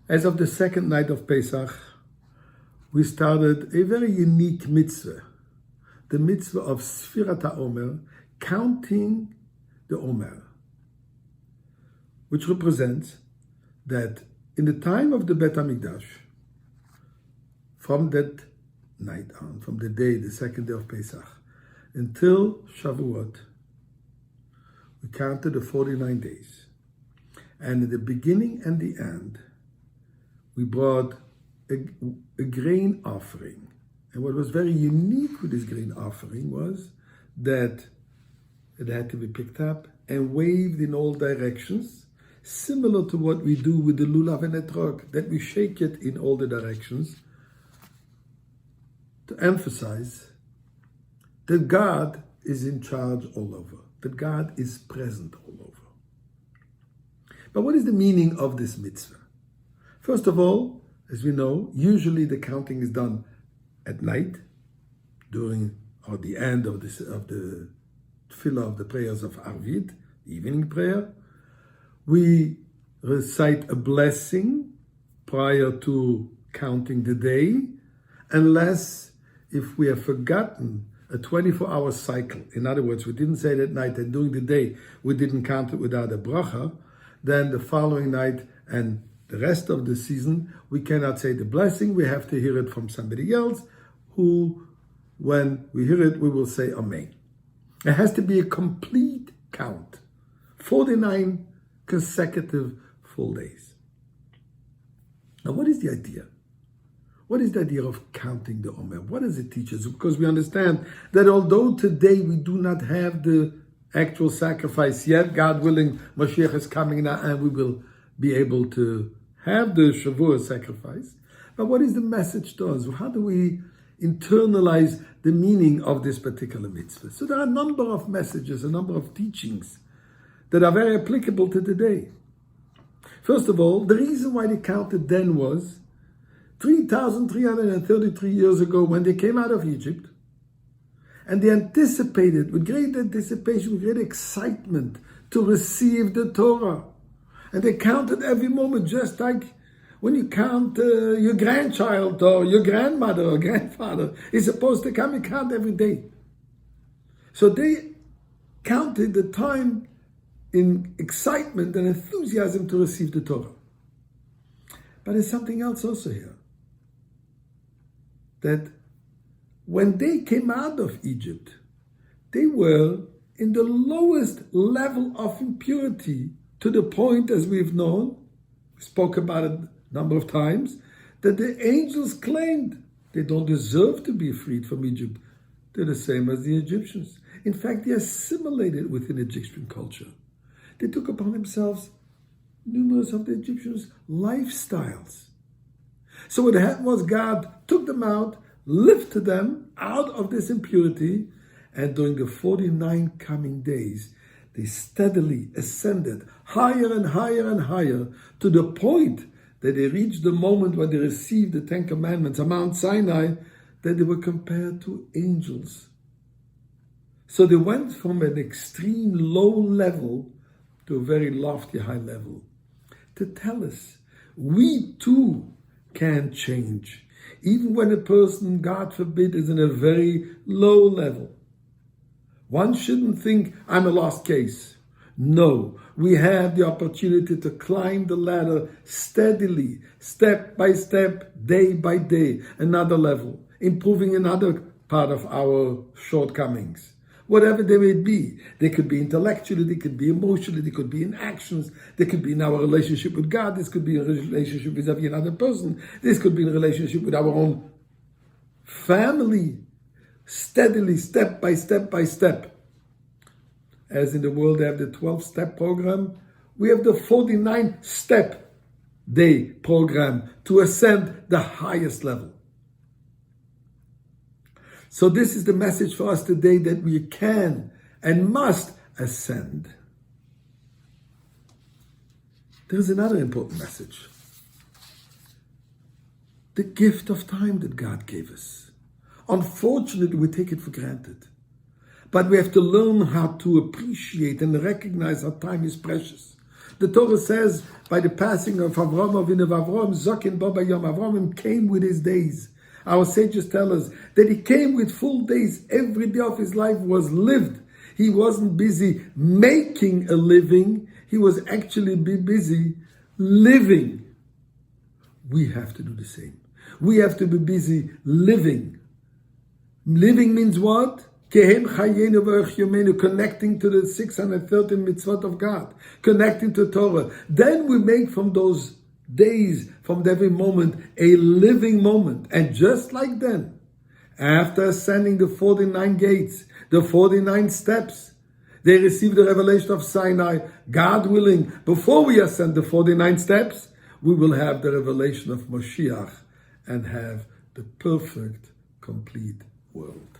As of the second night of Pesach, we started a very unique mitzvah, the mitzvah of Sfirat HaOmer, counting the Omer, which represents that in the time of the Bet HaMikdash, from that night on, from the day, the second day of Pesach, until Shavuot, we counted the 49 days. And at the beginning and the end, we brought a grain offering. And what was very unique with this grain offering was that it had to be picked up and waved in all directions, similar to what we do with the lulav and etrog, that we shake it in all the directions to emphasize that God is in charge all over, that God is present all over. But what is the meaning of this mitzvah? First of all, as we know, usually the counting is done at night, during or the end of the tefillah of the prayers of Arvit, the evening prayer. We recite a blessing prior to counting the day, unless if we have forgotten a 24-hour cycle. In other words, we didn't say it at night, and during the day we didn't count it without a bracha, then the following night and the rest of the season, we cannot say the blessing. We have to hear it from somebody else who, when we hear it, we will say Amen. It has to be a complete count. 49 consecutive full days. Now, what is the idea? What is the idea of counting the Omer? What does it teach us? Because we understand that although today we do not have the actual sacrifice yet, God willing, Mashiach is coming now and we will be able to have the Shavuot sacrifice. But what is the message to us? How do we internalize the meaning of this particular mitzvah? So there are a number of messages, a number of teachings that are very applicable to today. First of all, the reason why they counted then was 3,333 years ago when they came out of Egypt, and they anticipated, with great anticipation, with great excitement, to receive the Torah. And they counted every moment, just like when you count your grandchild or your grandmother or grandfather is supposed to come and count every day. So they counted the time in excitement and enthusiasm to receive the Torah. But there's something else also here. That when they came out of Egypt, they were in the lowest level of impurity, to the point, as we've known, we spoke about it a number of times, that the angels claimed they don't deserve to be freed from Egypt. They're the same as the Egyptians. In fact, they assimilated within Egyptian culture. They took upon themselves numerous of the Egyptians' lifestyles. So what happened was God took them out, lifted them out of this impurity, and during the 49 coming days, they steadily ascended higher and higher and higher, to the point that they reached the moment when they received the Ten Commandments on Mount Sinai, that they were compared to angels. So they went from an extreme low level to a very lofty high level, to tell us we too can change, even when a person, God forbid, is in a very low level. One shouldn't think, I'm a lost case. No, we have the opportunity to climb the ladder steadily, step by step, day by day, another level, improving another part of our shortcomings. Whatever they may be. They could be intellectually, they could be emotionally, they could be in actions, they could be in our relationship with God, this could be a relationship vis-a-vis another person, this could be in a relationship with our own family. Steadily, step by step by step. As in the world they have the 12-step program, we have the 49-step day program to ascend the highest level. So this is the message for us today, that we can and must ascend. There's another important message. The gift of time that God gave us. Unfortunately, we take it for granted. But we have to learn how to appreciate and recognize how time is precious. The Torah says, by the passing of Avraham Avinu, Avraham Zokin Baba Yom, Avraham came with his days. Our sages tell us that he came with full days. Every day of his life was lived. He wasn't busy making a living. He was actually busy living. We have to do the same. We have to be busy living. Living means what? Connecting to the 613 mitzvot of God, connecting to Torah. Then we make from those days, from every moment, a living moment. And just like then, after ascending the 49 gates, the 49 steps, they received the revelation of Sinai. God willing, before we ascend the 49 steps, we will have the revelation of Moshiach and have the perfect, complete world.